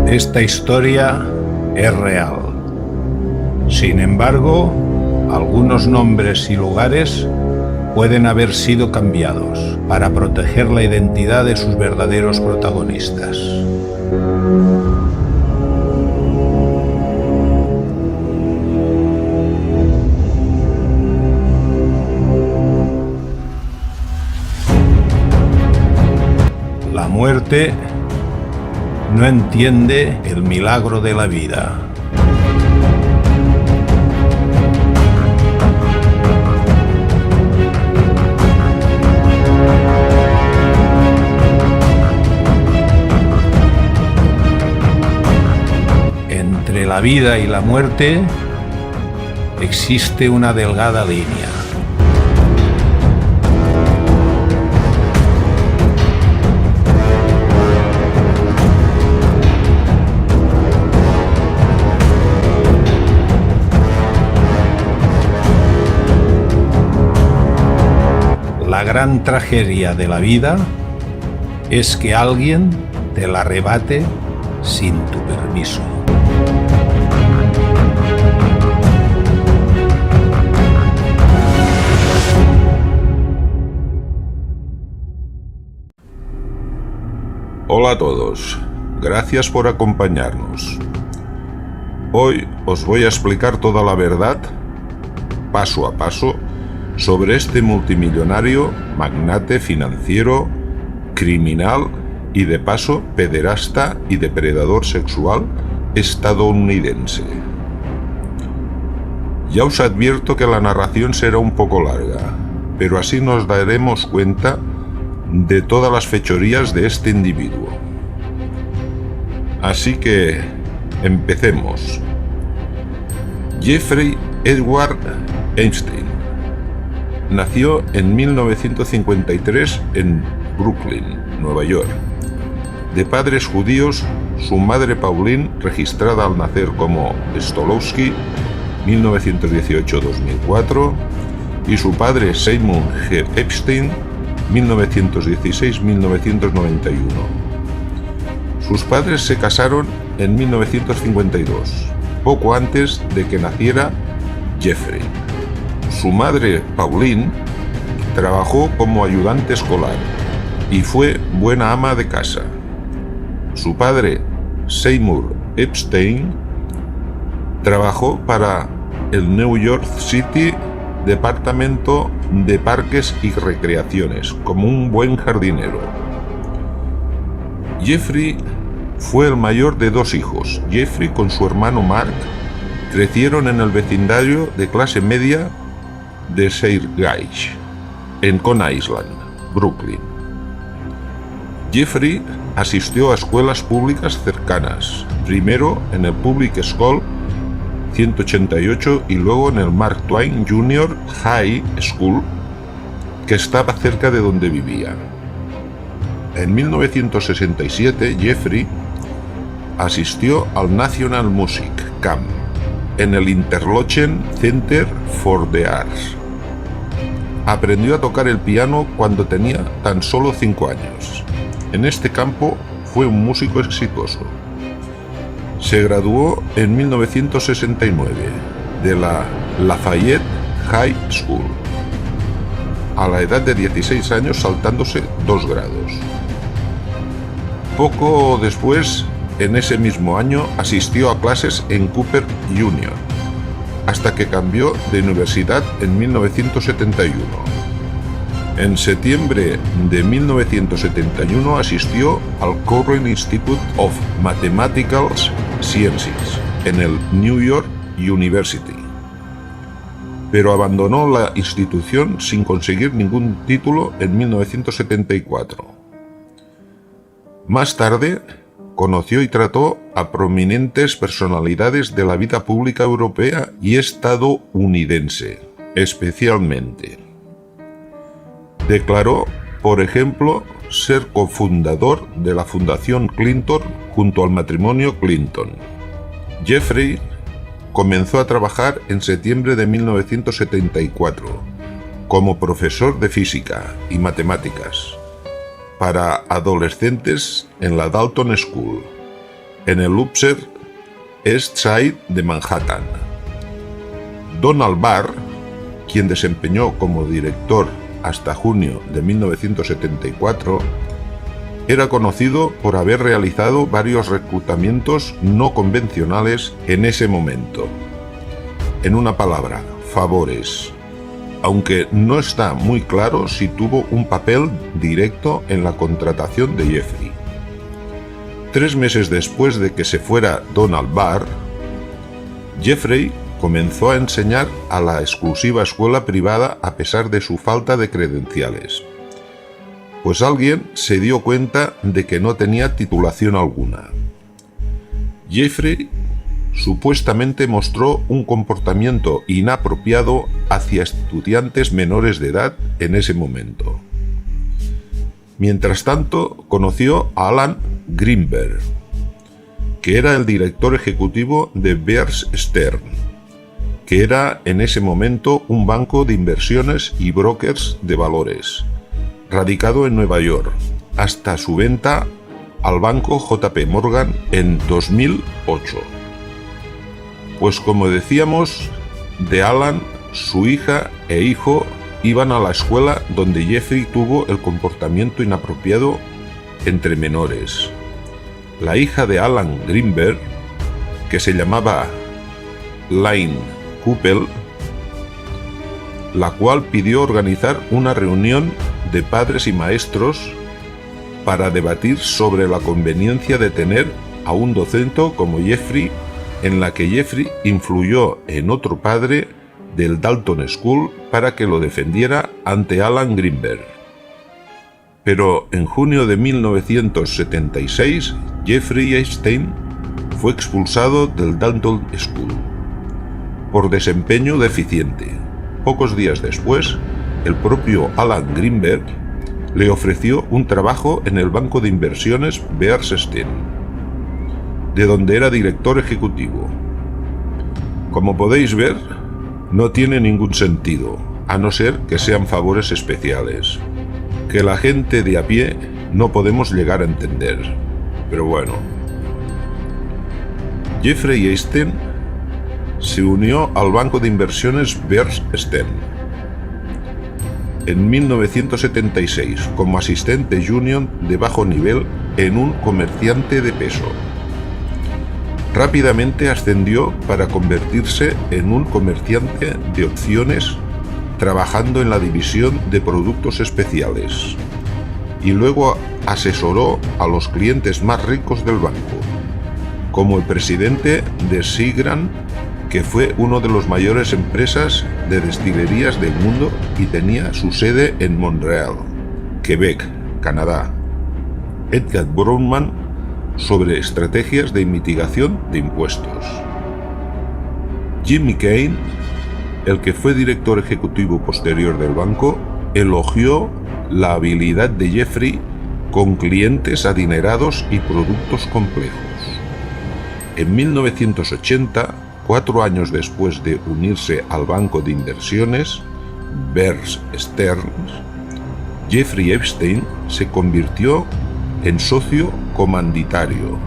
Esta historia es real. Sin embargo, algunos nombres y lugares pueden haber sido cambiados para proteger la identidad de sus verdaderos protagonistas. La muerte no entiende el milagro de la vida. Entre la vida y la muerte existe una delgada línea. La gran tragedia de la vida es que alguien te la arrebate sin tu permiso. Hola a todos, gracias por acompañarnos. Hoy os voy a explicar toda la verdad, paso a paso, sobre este multimillonario, magnate financiero, criminal y de paso pederasta y depredador sexual estadounidense. Ya os advierto que la narración será un poco larga, pero así nos daremos cuenta de todas las fechorías de este individuo. Así que empecemos. Jeffrey Edward Epstein nació en 1953 en Brooklyn, Nueva York. De padres judíos, su madre Pauline, registrada al nacer como Stolowski, 1918-2004, y su padre Seymour G. Epstein, 1916-1991. Sus padres se casaron en 1952, poco antes de que naciera Jeffrey. Su madre, Pauline, trabajó como ayudante escolar y fue buena ama de casa. Su padre, Seymour Epstein, trabajó para el New York City Departamento de Parques y Recreaciones como un buen jardinero. Jeffrey fue el mayor de dos hijos. Jeffrey con su hermano Mark crecieron en el vecindario de clase media de Sayrgate, en Coney Island, Brooklyn. Jeffrey asistió a escuelas públicas cercanas, primero en el Public School 188 y luego en el Mark Twain Junior High School, que estaba cerca de donde vivía. En 1967, Jeffrey asistió al National Music Camp en el Interlochen Center for the Arts. Aprendió a tocar el piano cuando tenía tan solo 5 años. En este campo fue un músico exitoso. Se graduó en 1969 de la Lafayette High School, a la edad de 16 años, saltándose 2 grados. Poco después, en ese mismo año, asistió a clases en Cooper Union, hasta que cambió de universidad en 1971. En septiembre de 1971 asistió al Cornell Institute of Mathematical Sciences en el New York University, pero abandonó la institución sin conseguir ningún título en 1974. Más tarde, conoció y trató a prominentes personalidades de la vida pública europea y estadounidense, especialmente. Declaró, por ejemplo, ser cofundador de la Fundación Clinton junto al matrimonio Clinton. Jeffrey comenzó a trabajar en septiembre de 1974 como profesor de física y matemáticas para adolescentes en la Dalton School, en el Upper East Side de Manhattan. Donald Barr, quien desempeñó como director hasta junio de 1974, era conocido por haber realizado varios reclutamientos no convencionales en ese momento. En una palabra, favores, aunque no está muy claro si tuvo un papel directo en la contratación de Jeffrey. 3 meses después de que se fuera Donald Barr, Jeffrey comenzó a enseñar a la exclusiva escuela privada a pesar de su falta de credenciales, pues alguien se dio cuenta de que no tenía titulación alguna. Jeffrey supuestamente mostró un comportamiento inapropiado hacia estudiantes menores de edad en ese momento. Mientras tanto, conoció a Alan Greenberg, que era el director ejecutivo de Bear Stearns, que era en ese momento un banco de inversiones y brokers de valores, radicado en Nueva York, hasta su venta al banco JP Morgan en 2008. Pues como decíamos, de Alan, su hija e hijo iban a la escuela donde Jeffrey tuvo el comportamiento inapropiado entre menores. La hija de Alan Greenberg, que se llamaba Lynn Coupel, la cual pidió organizar una reunión de padres y maestros para debatir sobre la conveniencia de tener a un docente como Jeffrey, en la que Jeffrey influyó en otro padre del Dalton School para que lo defendiera ante Alan Greenberg. Pero en junio de 1976, Jeffrey Epstein fue expulsado del Dalton School por desempeño deficiente. Pocos días después, el propio Alan Greenberg le ofreció un trabajo en el banco de inversiones Bear Stearns, de donde era director ejecutivo. Como podéis ver, no tiene ningún sentido, a no ser que sean favores especiales, que la gente de a pie no podemos llegar a entender. Pero bueno. Jeffrey Epstein se unió al banco de inversiones Bear Stearns en 1976 como asistente junior de bajo nivel en un comerciante de peso. Rápidamente ascendió para convertirse en un comerciante de opciones trabajando en la división de productos especiales, y luego asesoró a los clientes más ricos del banco, como el presidente de Seagram's, que fue una de las mayores empresas de destilerías del mundo y tenía su sede en Montreal, Quebec, Canadá. Edgar Bronfman, sobre estrategias de mitigación de impuestos. Jimmy Kane, el que fue director ejecutivo posterior del banco, elogió la habilidad de Jeffrey con clientes adinerados y productos complejos. En 1980, 4 años después de unirse al banco de inversiones Bear Stearns, Jeffrey Epstein se convirtió en socio comanditario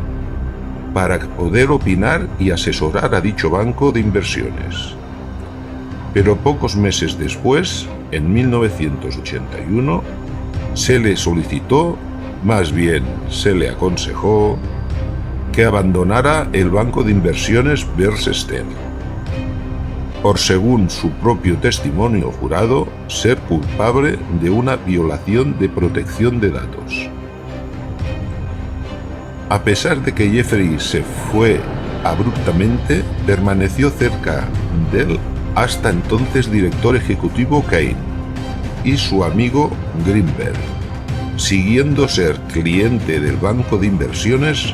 para poder opinar y asesorar a dicho banco de inversiones. Pero pocos meses después, en 1981, se le solicitó, más bien se le aconsejó, que abandonara el banco de inversiones Bear Stearns, por, según su propio testimonio jurado, ser culpable de una violación de protección de datos. A pesar de que Jeffrey se fue abruptamente, permaneció cerca de él hasta entonces director ejecutivo Kane y su amigo Greenberg, siguiendo ser cliente del banco de inversiones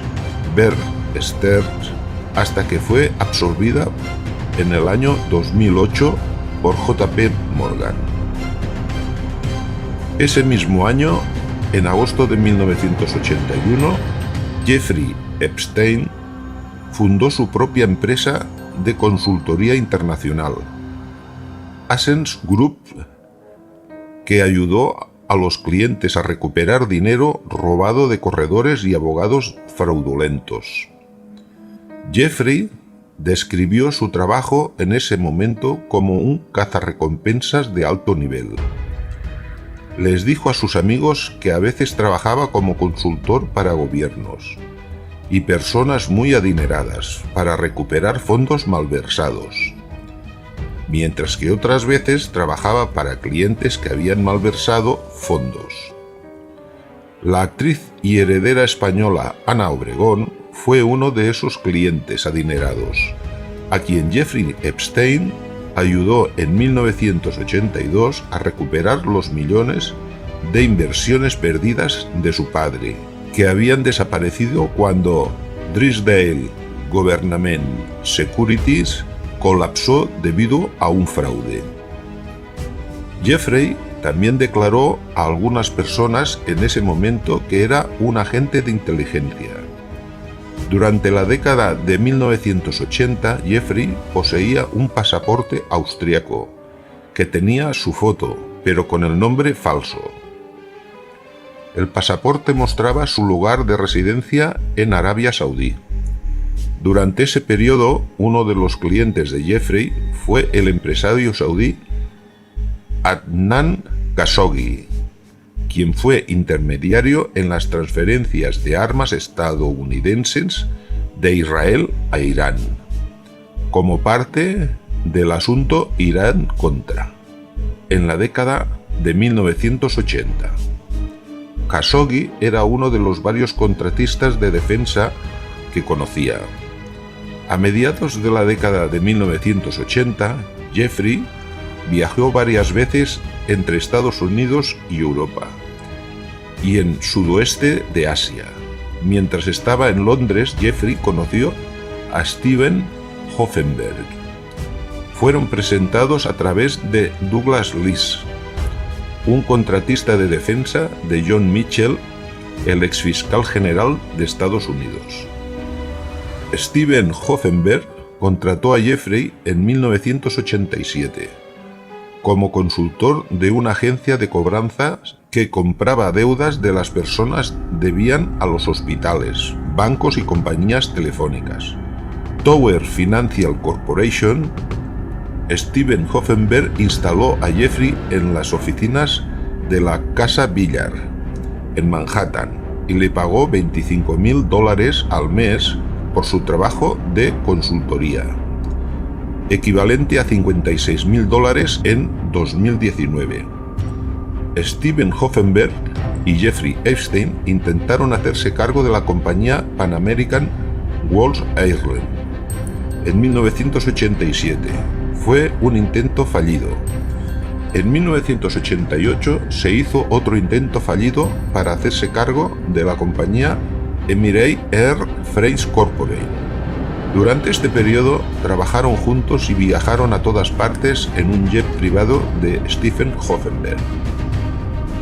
Bear Stearns hasta que fue absorbida en el año 2008 por JP Morgan. Ese mismo año, en agosto de 1981, Jeffrey Epstein fundó su propia empresa de consultoría internacional, Ascens Group, que ayudó a los clientes a recuperar dinero robado de corredores y abogados fraudulentos. Jeffrey describió su trabajo en ese momento como un cazarrecompensas de alto nivel. Les dijo a sus amigos que a veces trabajaba como consultor para gobiernos y personas muy adineradas para recuperar fondos malversados, mientras que otras veces trabajaba para clientes que habían malversado fondos. La actriz y heredera española Ana Obregón fue uno de esos clientes adinerados, a quien Jeffrey Epstein ayudó en 1982 a recuperar los millones de inversiones perdidas de su padre, que habían desaparecido cuando Drysdale Government Securities colapsó debido a un fraude. Jeffrey también declaró a algunas personas en ese momento que era un agente de inteligencia. Durante la década de 1980, Jeffrey poseía un pasaporte austriaco que tenía su foto, pero con el nombre falso. El pasaporte mostraba su lugar de residencia en Arabia Saudí. Durante ese periodo, uno de los clientes de Jeffrey fue el empresario saudí Adnan Khashoggi, quien fue intermediario en las transferencias de armas estadounidenses de Israel a Irán, como parte del asunto Irán-Contra, en la década de 1980. Khashoggi era uno de los varios contratistas de defensa que conocía. A mediados de la década de 1980, Jeffrey viajó varias veces entre Estados Unidos y Europa, y en sudoeste de Asia. Mientras estaba en Londres, Jeffrey conoció a Steven Hoffenberg. Fueron presentados a través de Douglas Lees, un contratista de defensa de John Mitchell, el exfiscal general de Estados Unidos. Steven Hoffenberg contrató a Jeffrey en 1987 como consultor de una agencia de cobranzas que compraba deudas de las personas debían a los hospitales, bancos y compañías telefónicas. Tower Financial Corporation. Steven Hoffenberg instaló a Jeffrey en las oficinas de la Casa Villar, en Manhattan, y le pagó $25,000 al mes por su trabajo de consultoría, equivalente a $56,000 en 2019. Steven Hoffenberg y Jeffrey Epstein intentaron hacerse cargo de la compañía Pan American World Airlines en 1987. Fue un intento fallido. En 1988 se hizo otro intento fallido para hacerse cargo de la compañía Emirates Air Freight Corporation. Durante este periodo trabajaron juntos y viajaron a todas partes en un jet privado de Steven Hoffenberg.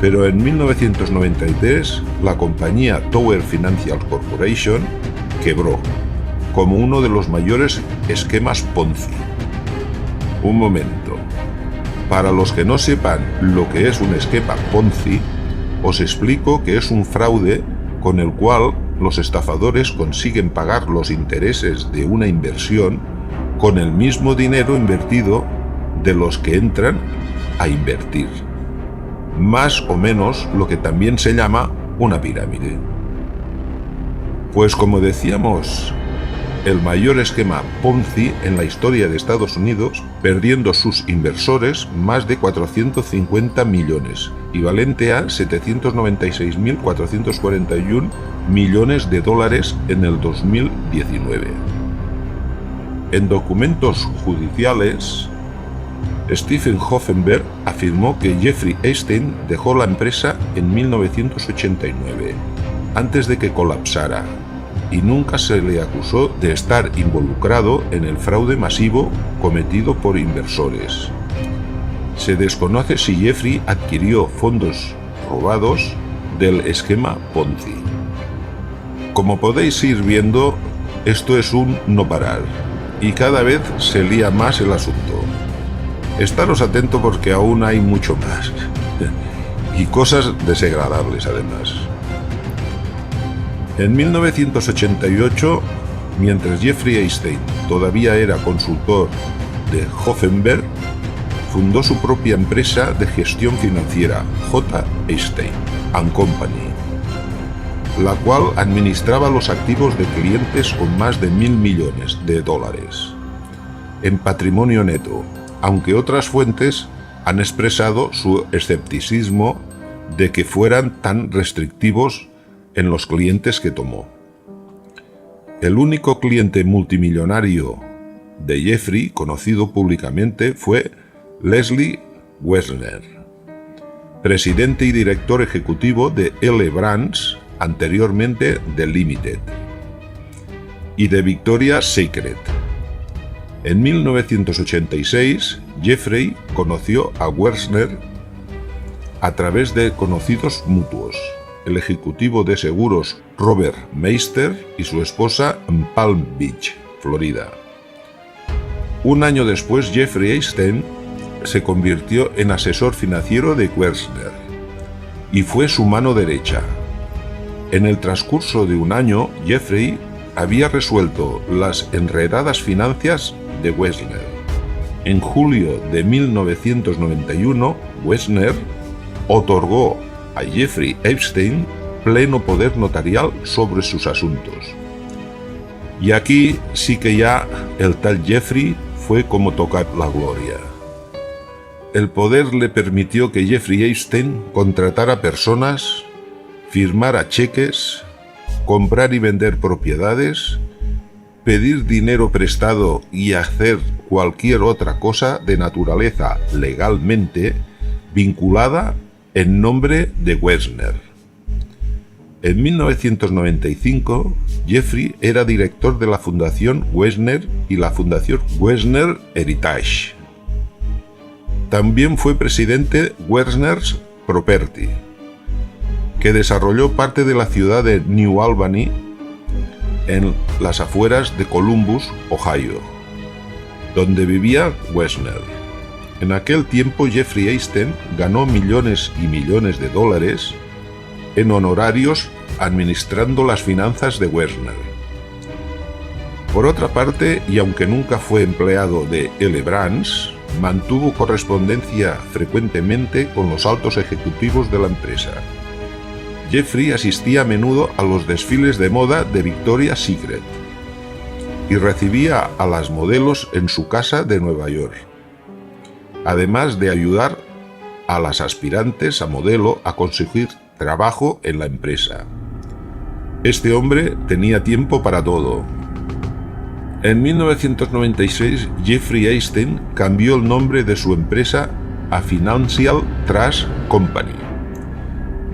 Pero en 1993 la compañía Tower Financial Corporation quebró, como uno de los mayores esquemas Ponzi. Un momento. Para los que no sepan lo que es un esquema Ponzi, os explico que es un fraude con el cual los estafadores consiguen pagar los intereses de una inversión con el mismo dinero invertido de los que entran a invertir. Más o menos lo que también se llama una pirámide. Pues como decíamos, el mayor esquema Ponzi en la historia de Estados Unidos, perdiendo sus inversores más de 450 millones, equivalente a 796.441 millones de dólares en el 2019. En documentos judiciales, Steven Hoffenberg afirmó que Jeffrey Epstein dejó la empresa en 1989, antes de que colapsara, y nunca se le acusó de estar involucrado en el fraude masivo cometido por inversores. Se desconoce si Jeffrey adquirió fondos robados del esquema Ponzi. Como podéis ir viendo, esto es un no parar, y cada vez se lía más el asunto. Estaros atentos porque aún hay mucho más, y cosas desagradables además. En 1988, mientras Jeffrey Epstein todavía era consultor de Hoffenberg, fundó su propia empresa de gestión financiera, J. Epstein & Company, la cual administraba los activos de clientes con más de $1.000 millones en patrimonio neto, aunque otras fuentes han expresado su escepticismo de que fueran tan restrictivos en los clientes que tomó. El único cliente multimillonario de Jeffrey conocido públicamente fue Leslie Wexner, presidente y director ejecutivo de L Brands, anteriormente de Limited, y de Victoria's Secret. En 1986, Jeffrey conoció a Wexner a través de conocidos mutuos, el ejecutivo de seguros Robert Meister y su esposa en Palm Beach, Florida. Un año después, Jeffrey Epstein se convirtió en asesor financiero de Wexner y fue su mano derecha. En el transcurso de un año, Jeffrey había resuelto las enredadas finanzas de Wexner. En julio de 1991, Wexner otorgó a Jeffrey Epstein pleno poder notarial sobre sus asuntos. Y aquí sí que ya el tal Jeffrey fue como tocar la gloria. El poder le permitió que Jeffrey Epstein contratara personas, firmara cheques, comprar y vender propiedades, pedir dinero prestado y hacer cualquier otra cosa de naturaleza legalmente vinculada en nombre de Wexner. En 1995, Jeffrey era director de la Fundación Wexner y la Fundación Wexner Heritage. También fue presidente Wexner's Property, que desarrolló parte de la ciudad de New Albany en las afueras de Columbus, Ohio, donde vivía Wexner. En aquel tiempo Jeffrey Epstein ganó millones y millones de dólares en honorarios administrando las finanzas de Wexner. Por otra parte, y aunque nunca fue empleado de L Brands, mantuvo correspondencia frecuentemente con los altos ejecutivos de la empresa. Jeffrey asistía a menudo a los desfiles de moda de Victoria's Secret y recibía a las modelos en su casa de Nueva York, además de ayudar a las aspirantes a modelo a conseguir trabajo en la empresa. Este hombre tenía tiempo para todo. En 1996, Jeffrey Epstein cambió el nombre de su empresa a Financial Trust Company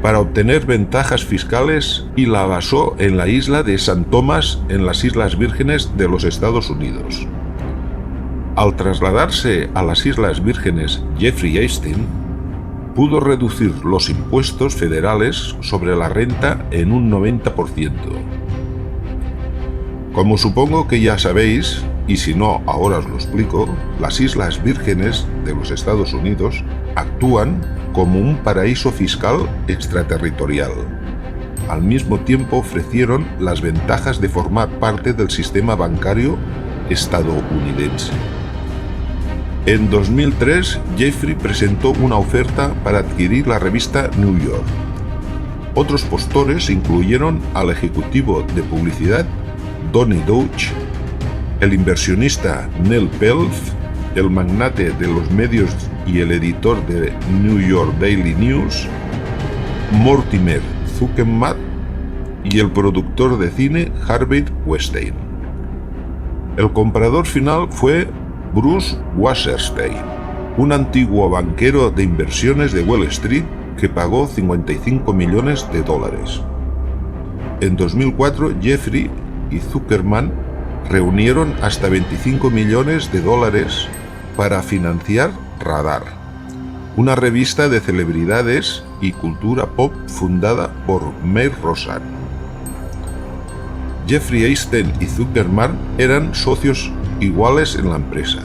para obtener ventajas fiscales y la basó en la isla de San Tomás, en las Islas Vírgenes de los Estados Unidos. Al trasladarse a las Islas Vírgenes, Jeffrey Epstein pudo reducir los impuestos federales sobre la renta en un 90%. Como supongo que ya sabéis, y si no, ahora os lo explico, las Islas Vírgenes de los Estados Unidos actúan como un paraíso fiscal extraterritorial. Al mismo tiempo ofrecieron las ventajas de formar parte del sistema bancario estadounidense. En 2003, Jeffrey presentó una oferta para adquirir la revista New York. Otros postores incluyeron al ejecutivo de publicidad Donny Deutsch, el inversionista Neil Peltz, el magnate de los medios y el editor de New York Daily News, Mortimer Zuckerman, y el productor de cine Harvey Weinstein. El comprador final fue Bruce Wasserstein, un antiguo banquero de inversiones de Wall Street que pagó $55 millones. En 2004, Jeffrey y Zuckerman reunieron hasta $25 millones para financiar Radar, una revista de celebridades y cultura pop fundada por Meg Rosan. Jeffrey Epstein y Zuckerman eran socios iguales en la empresa.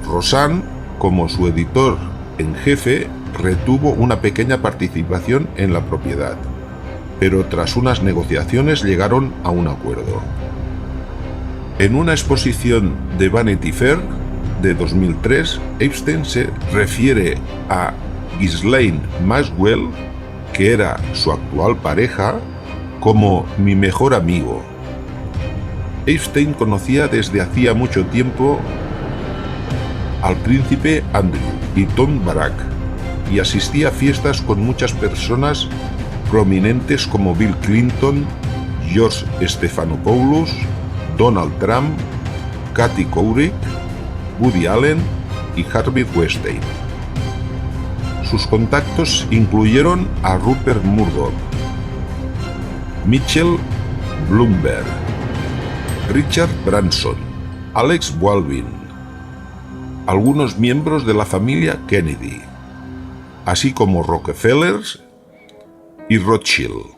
Rosan, como su editor en jefe, retuvo una pequeña participación en la propiedad. pero tras unas negociaciones llegaron a un acuerdo. En una exposición de Vanity Fair de 2003, Epstein se refiere a Ghislaine Maxwell, que era su actual pareja, como mi mejor amigo. Epstein conocía desde hacía mucho tiempo al príncipe Andrew y Tom Barack y asistía a fiestas con muchas personas prominentes como Bill Clinton, George Stephanopoulos, Donald Trump, Kathy Couric, Woody Allen y Harvey Weinstein. Sus contactos incluyeron a Rupert Murdoch, Mitchell Bloomberg, Richard Branson, Alex Baldwin, algunos miembros de la familia Kennedy, así como Rockefellers y Rothschild.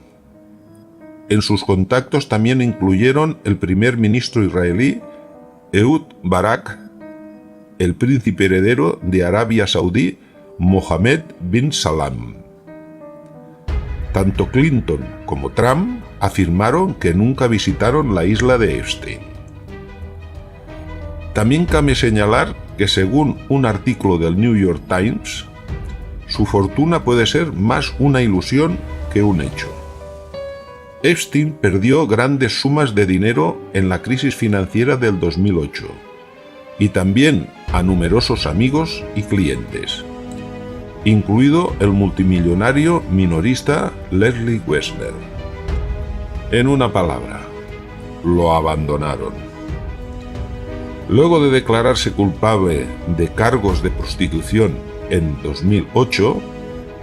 En sus contactos también incluyeron el primer ministro israelí Ehud Barak, el príncipe heredero de Arabia Saudí Mohammed bin Salman. Tanto Clinton como Trump afirmaron que nunca visitaron la isla de Epstein. También cabe señalar que según un artículo del New York Times, su fortuna puede ser más una ilusión que un hecho. Epstein perdió grandes sumas de dinero en la crisis financiera del 2008 y también a numerosos amigos y clientes, incluido el multimillonario minorista Leslie Wexner. En una palabra, lo abandonaron. Luego de declararse culpable de cargos de prostitución en 2008,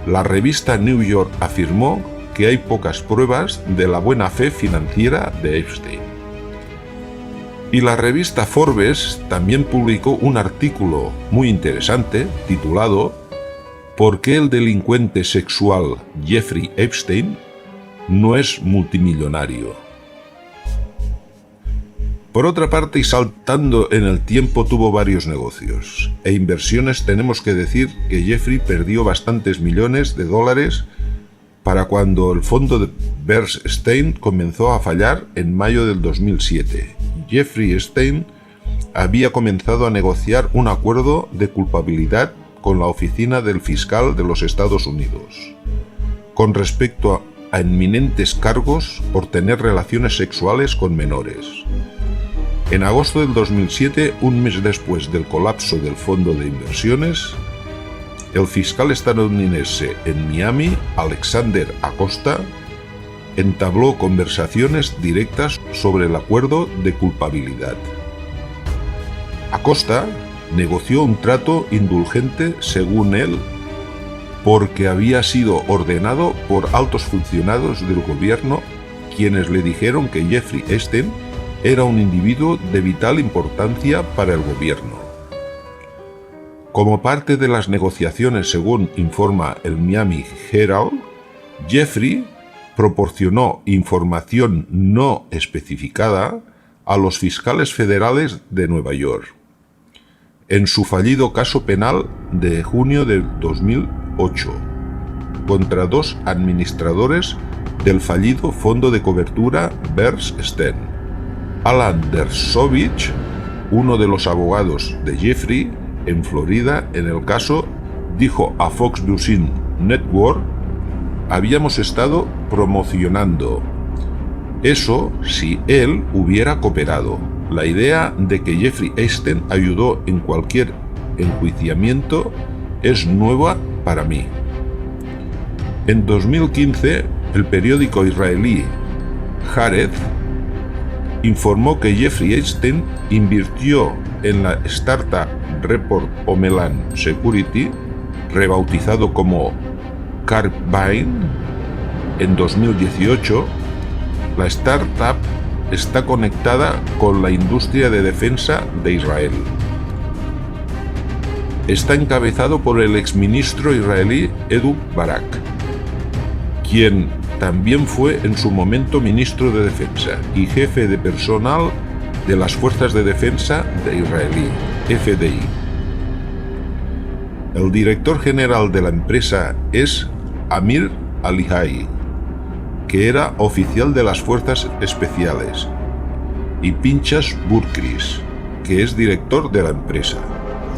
la revista New York afirmó que hay pocas pruebas de la buena fe financiera de Epstein. Y la revista Forbes también publicó un artículo muy interesante titulado ¿Por qué el delincuente sexual Jeffrey Epstein no es multimillonario? Por otra parte, y saltando en el tiempo, tuvo varios negocios e inversiones. Tenemos que decir que Jeffrey perdió bastantes millones de dólares para cuando el fondo de Bear Stearns comenzó a fallar en mayo del 2007. Jeffrey Epstein había comenzado a negociar un acuerdo de culpabilidad con la oficina del fiscal de los Estados Unidos con respecto a inminentes cargos por tener relaciones sexuales con menores. En agosto del 2007, un mes después del colapso del fondo de inversiones, el fiscal estadounidense en Miami, Alexander Acosta, entabló conversaciones directas sobre el acuerdo de culpabilidad. Acosta negoció un trato indulgente, según él, porque había sido ordenado por altos funcionarios del gobierno, quienes le dijeron que Jeffrey Epstein era un individuo de vital importancia para el gobierno. Como parte de las negociaciones, según informa el Miami Herald, Jeffrey proporcionó información no especificada a los fiscales federales de Nueva York en su fallido caso penal de junio de 2008 contra dos administradores del fallido fondo de cobertura Bear Stearns. Alan Dershowitz, uno de los abogados de Jeffrey en Florida en el caso, dijo a Fox News Network: habíamos estado promocionando eso si él hubiera cooperado. La idea de que Jeffrey Epstein ayudó en cualquier enjuiciamiento es nueva para mí. En 2015, el periódico israelí Haaretz informó que Jeffrey Epstein invirtió en la startup Report Omelan Security, rebautizado como Carbyne, en 2018. La startup está conectada con la industria de defensa de Israel. Está encabezado por el exministro israelí Ehud Barak, quien también fue en su momento ministro de Defensa y jefe de personal de las Fuerzas de Defensa de Israelí, FDI. El director general de la empresa es Amir Alihai. que era oficial de las fuerzas especiales, y Pinchas Burkris, que es director de la empresa.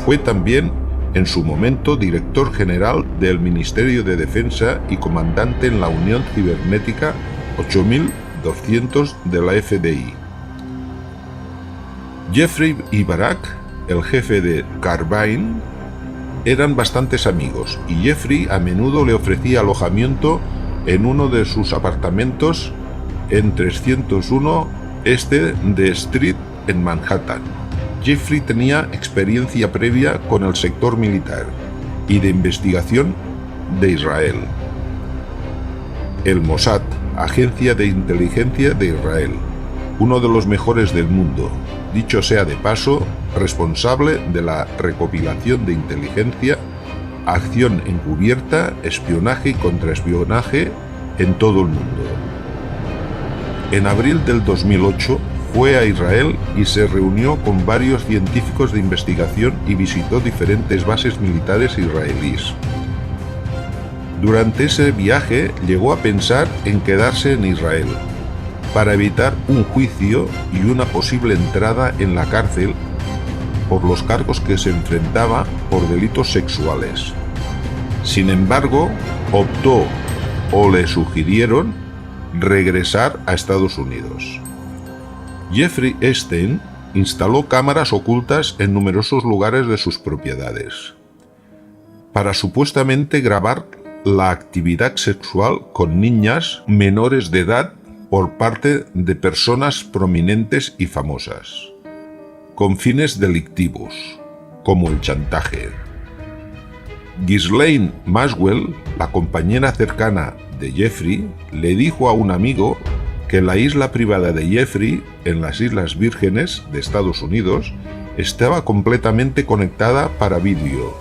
Fue también, en su momento, director general del Ministerio de Defensa y comandante en la Unión Cibernética 8200 de la FDI. Jeffrey y Barak, el jefe de Carbine, eran bastantes amigos, y Jeffrey a menudo le ofrecía alojamiento en uno de sus apartamentos en 301 Este de Street en Manhattan. Jeffrey tenía experiencia previa con el sector militar y de investigación de Israel. El Mossad, agencia de inteligencia de Israel, uno de los mejores del mundo, dicho sea de paso, responsable de la recopilación de inteligencia, acción encubierta, espionaje y contraespionaje en todo el mundo. En abril del 2008 fue a Israel y se reunió con varios científicos de investigación y visitó diferentes bases militares israelíes. Durante ese viaje llegó a pensar en quedarse en Israel para evitar un juicio y una posible entrada en la cárcel por los cargos que se enfrentaba por delitos sexuales. Sin embargo, optó o le sugirieron regresar a Estados Unidos. Jeffrey Epstein instaló cámaras ocultas en numerosos lugares de sus propiedades para supuestamente grabar la actividad sexual con niñas menores de edad por parte de personas prominentes y famosas, con fines delictivos, como el chantaje. Ghislaine Maxwell, la compañera cercana de Jeffrey, le dijo a un amigo que la isla privada de Jeffrey, en las Islas Vírgenes de Estados Unidos, estaba completamente conectada para vídeo,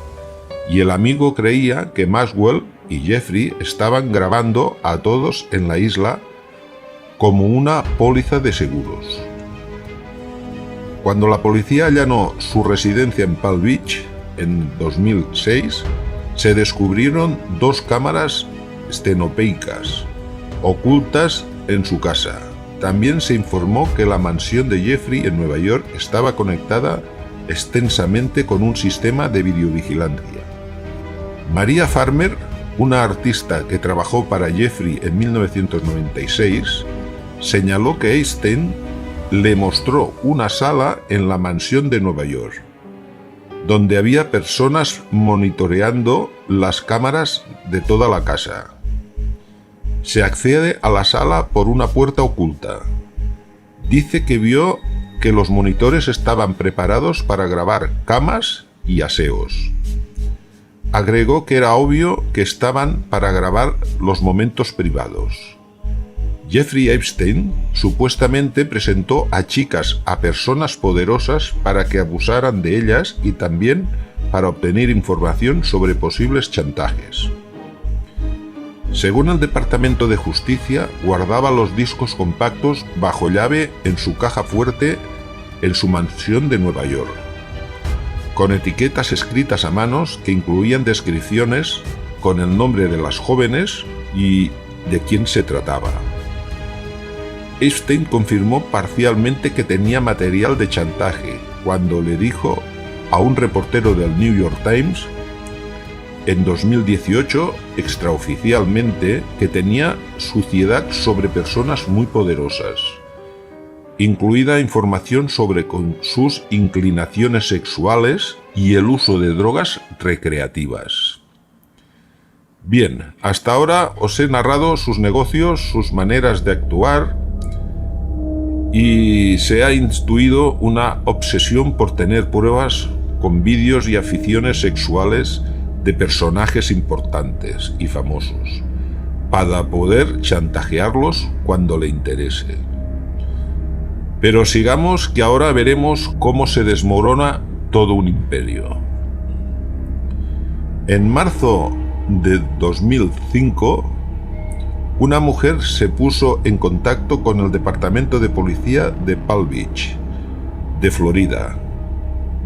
y el amigo creía que Maxwell y Jeffrey estaban grabando a todos en la isla como una póliza de seguros. Cuando la policía allanó su residencia en Palm Beach en 2006, se descubrieron 2 cámaras estenopeicas ocultas en su casa. También se informó que la mansión de Jeffrey en Nueva York estaba conectada extensamente con un sistema de videovigilancia. Maria Farmer, una artista que trabajó para Jeffrey en 1996, señaló que Epstein le mostró una sala en la mansión de Nueva York, donde había personas monitoreando las cámaras de toda la casa. Se accede a la sala por una puerta oculta. Dice que vio que los monitores estaban preparados para grabar camas y aseos. Agregó que era obvio que estaban para grabar los momentos privados. Jeffrey Epstein supuestamente presentó a chicas a personas poderosas para que abusaran de ellas y también para obtener información sobre posibles chantajes. Según el Departamento de Justicia, guardaba los discos compactos bajo llave en su caja fuerte en su mansión de Nueva York, con etiquetas escritas a manos que incluían descripciones con el nombre de las jóvenes y de quién se trataba. Epstein confirmó parcialmente que tenía material de chantaje cuando le dijo a un reportero del New York Times en 2018, extraoficialmente, que tenía suciedad sobre personas muy poderosas, incluida información sobre sus inclinaciones sexuales y el uso de drogas recreativas. Bien, hasta ahora os he narrado sus negocios, sus maneras de actuar, y se ha instituido una obsesión por tener pruebas con vídeos y aficiones sexuales de personajes importantes y famosos, para poder chantajearlos cuando le interese. Pero sigamos, que ahora veremos cómo se desmorona todo un imperio. En marzo de 2005, una mujer se puso en contacto con el Departamento de Policía de Palm Beach, de Florida,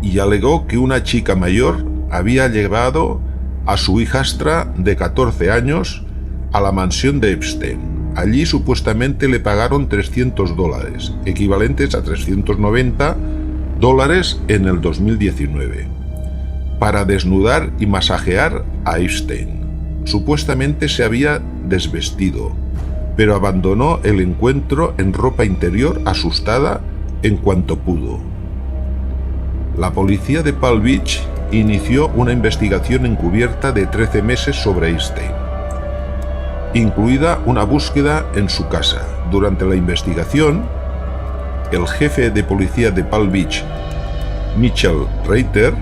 y alegó que una chica mayor había llevado a su hijastra de 14 años a la mansión de Epstein Allí supuestamente le pagaron $300, equivalentes a $390 en el 2019, para desnudar y masajear a Epstein. Supuestamente se había desvestido, pero abandonó el encuentro en ropa interior asustada en cuanto pudo. La policía de Palm Beach inició una investigación encubierta de 13 meses sobre Epstein, incluida una búsqueda en su casa. Durante la investigación, el jefe de policía de Palm Beach, Mitchell Reiter,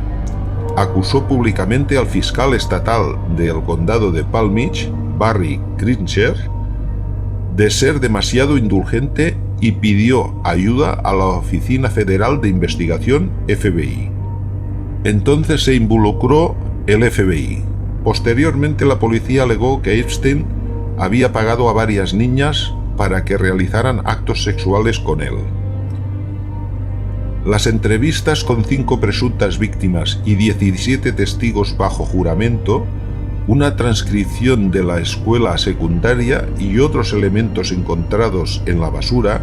acusó públicamente al fiscal estatal del condado de Palm Beach, Barry Crenshaw, de ser demasiado indulgente y pidió ayuda a la Oficina Federal de Investigación, FBI. Entonces se involucró el FBI. Posteriormente, la policía alegó que Epstein había pagado a varias niñas para que realizaran actos sexuales con él. Las entrevistas con 5 presuntas víctimas y 17 testigos bajo juramento, una transcripción de la escuela secundaria y otros elementos encontrados en la basura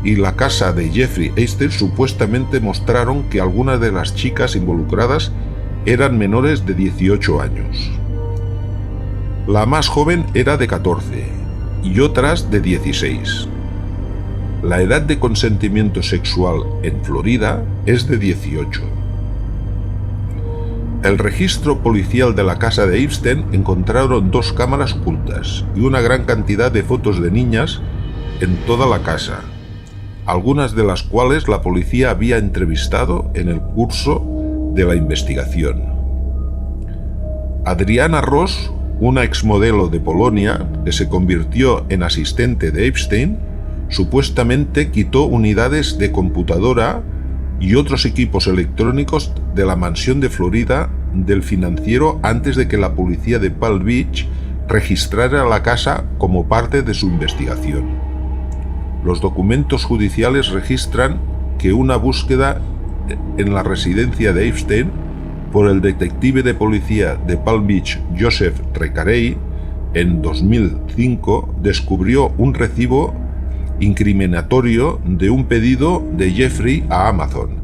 y la casa de Jeffrey Epstein supuestamente mostraron que algunas de las chicas involucradas eran menores de 18 años. La más joven era de 14 y otras de 16. La edad de consentimiento sexual en Florida es de 18. El registro policial de la casa de Epstein encontraron 2 cámaras ocultas y una gran cantidad de fotos de niñas en toda la casa, algunas de las cuales la policía había entrevistado en el curso de la investigación. Adriana Ross, una exmodelo de Polonia que se convirtió en asistente de Epstein, supuestamente quitó unidades de computadora y otros equipos electrónicos de la mansión de Florida del financiero antes de que la policía de Palm Beach registrara la casa como parte de su investigación. Los documentos judiciales registran que una búsqueda en la residencia de Epstein por el detective de policía de Palm Beach, Joseph Recarey, en 2005 descubrió un recibo incriminatorio de un pedido de Jeffrey a Amazon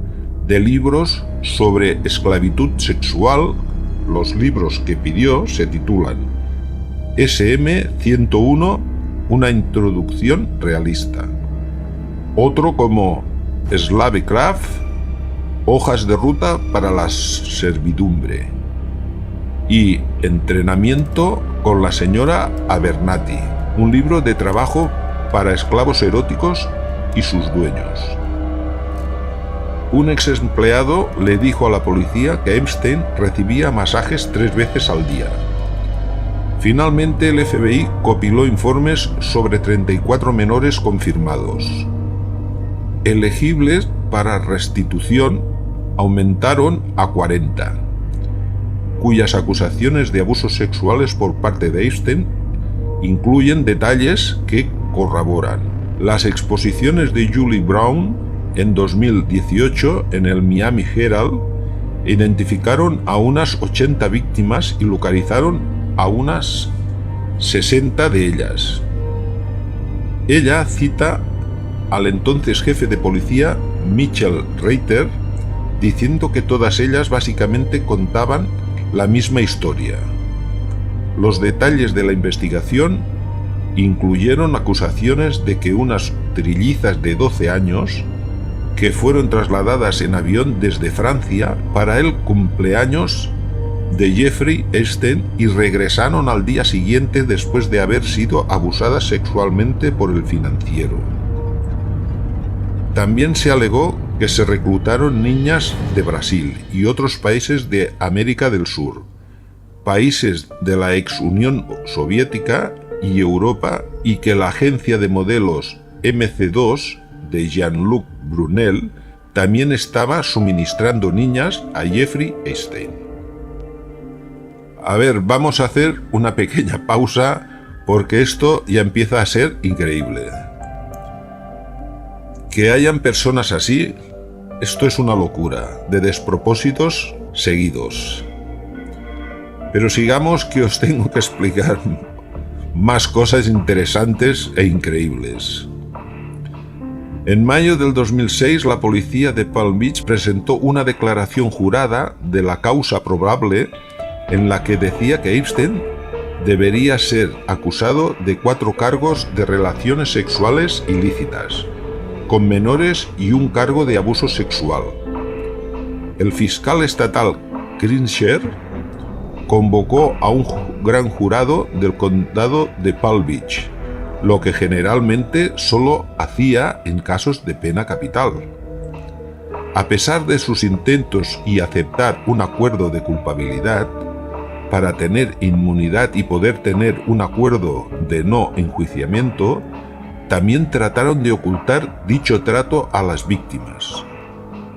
de libros sobre esclavitud sexual. Los libros que pidió se titulan SM-101, una introducción realista. Otro como Slavecraft, hojas de ruta para la servidumbre. Y Entrenamiento con la señora Abernathy, un libro de trabajo para esclavos eróticos y sus dueños. Un ex empleado le dijo a la policía que Epstein recibía masajes 3 veces al día. Finalmente, el FBI compiló informes sobre 34 menores confirmados. Elegibles para restitución aumentaron a 40, cuyas acusaciones de abusos sexuales por parte de Epstein incluyen detalles que corroboran. Las exposiciones de Julie Brown en 2018 en el Miami Herald identificaron a unas 80 víctimas y localizaron a unas 60 de ellas. Ella cita al entonces jefe de policía Mitchell Reiter diciendo que todas ellas básicamente contaban la misma historia. Los detalles de la investigación incluyeron acusaciones de que unas trillizas de 12 años que fueron trasladadas en avión desde Francia para el cumpleaños de Jeffrey Epstein y regresaron al día siguiente después de haber sido abusadas sexualmente por el financiero. También se alegó que se reclutaron niñas de Brasil y otros países de América del Sur, países de la ex Unión Soviética y Europa, y que la agencia de modelos MC2 de Jean-Luc Brunel también estaba suministrando niñas a Jeffrey Epstein. A ver, vamos a hacer una pequeña pausa porque esto ya empieza a ser increíble. Que hayan personas así, esto es una locura, de despropósitos seguidos. Pero sigamos, que os tengo que explicar más cosas interesantes e increíbles. En mayo del 2006, la policía de Palm Beach presentó una declaración jurada de la causa probable en la que decía que Epstein debería ser acusado de 4 cargos de relaciones sexuales ilícitas con menores y un cargo de abuso sexual. El fiscal estatal Crenshaw convocó a un gran jurado del condado de Palm Beach, lo que generalmente solo hacía en casos de pena capital. A pesar de sus intentos y aceptar un acuerdo de culpabilidad, para tener inmunidad y poder tener un acuerdo de no enjuiciamiento, también trataron de ocultar dicho trato a las víctimas.